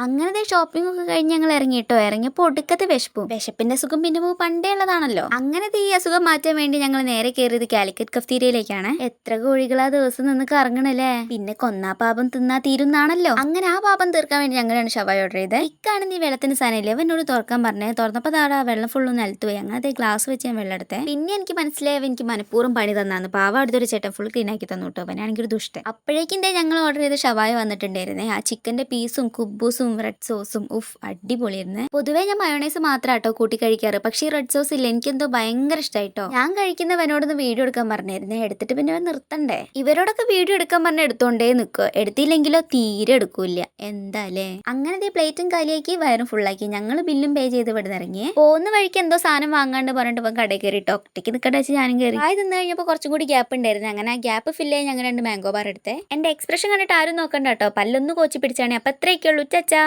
അങ്ങനത്തെ ഷോപ്പിംഗ് ഒക്കെ കഴിഞ്ഞ് ഞങ്ങൾ ഇറങ്ങിട്ടോ. ഇറങ്ങിയപ്പോൾ ഒടുക്കത്തെ വിശപ്പിന്റെ സുഖം പിന്നെ പണ്ടേ ഉള്ളതാണല്ലോ. അങ്ങനത്തെ ഈ അസുഖം മാറ്റാൻ വേണ്ടി ഞങ്ങൾ നേരെ കയറിയത് കാലിക്കറ്റ് കഫ്തീരിയയിലേക്കാണ്. എത്ര കോഴികളാ ദിവസം നിന്ന് കറങ്ങണല്ലേ. പിന്നെ കൊന്നാ പാപം തിന്നാ തീരുന്നാണല്ലോ. അങ്ങനെ ആ പാപം തീർക്കാൻ വേണ്ടി ഞങ്ങളാണ് ഷവായ ഓർഡർ ചെയ്തത്. ഇക്കാണ് നീ വെള്ളത്തിന് സാധനമില്ലേ അവനോട് തുറക്കാൻ പറഞ്ഞേ. തുറന്നപ്പോ താടാ വെള്ളം ഫുള്ള് നിലത്ത് പോയി. അങ്ങനത്തെ ഗ്ലാസ് വെച്ച് ഞാൻ വെള്ളം എടുത്തേ. പിന്നെ എനിക്ക് മനസ്സിലായവ എനിക്ക് മനഃപൂർവ്വം പണി തന്നാന്ന്. പാവ അടുത്തൊരു ചേട്ടൻ ഫുൾ ക്ലീൻ ആക്കി തന്നു കേട്ടോ. അവനാണെങ്കിൽ ഒരു ദുഷ്ടൻ. അപ്പോഴേക്കും ഞങ്ങൾ ഓർഡർ ചെയ്ത ഷവായ വന്നിട്ടുണ്ടായിരുന്നേ. ആ ചിക്കന്റെ പീസും കുബൂസും റെഡ് സോസും ഉഫ് അടിപൊളിയായിരുന്നു. പൊതുവേ ഞാൻ മയോണൈസ് മാത്രാട്ടോ കൂട്ടി കഴിക്കാറ്. പക്ഷേ ഈ റെഡ് സോസ് ഇല്ല എനിക്കെന്തോ ഭയങ്കര ഇഷ്ടമായിട്ടോ. ഞാൻ കഴിക്കുന്നവനോടൊന്ന് വീഡിയോ എടുക്കാൻ പറഞ്ഞായിരുന്നേ. എടുത്തിട്ട് പിന്നെ നിർത്തണ്ടേ. ഇവരോടൊക്കെ വീഡിയോ എടുക്കാൻ പറഞ്ഞ എടുത്തോണ്ടേ നിൽക്കുക. എടുത്തില്ലെങ്കിലോ തീരെ എടുക്കൂല. എന്താലേ. അങ്ങനത്തെ പ്ലേറ്റും കാലിയാക്കി വയറും ഫുള്ളാക്കി. ഞങ്ങൾ ബില്ലും പേ ചെയ്ത് ഇവിടെ ഇറങ്ങിയേ. പോകുന്ന വഴിക്ക് എന്തോ സാധനം വാങ്ങാണ്ട് പറഞ്ഞിട്ട് ഇപ്പം കടയിൽ കയറിട്ടോ. ഒറ്റയ്ക്ക് നിൽക്കട്ടെ വെച്ച് ഞാനും കയറി. ആയി നിന്ന് കഴിഞ്ഞപ്പോൾ കുറച്ചും കൂടി ഗ്യാപ്പ് ഉണ്ടായിരുന്നു. അങ്ങനെ ആ ഗ്യാപ്പ് ഫില്ല് ചെയ്യാൻ ഞങ്ങൾ 2 മാംഗോ ബാർ എടുത്തേ. എന്റെ എക്സ്പ്രഷൻ കണ്ടിട്ട് ആരും നോക്കണ്ട കേട്ടോ. പല്ലൊന്ന് കോച്ചി പിടിച്ചാണേ. അപ്പൊ അത്രയൊക്കെ ഉള്ളൂ ചച്ചാ.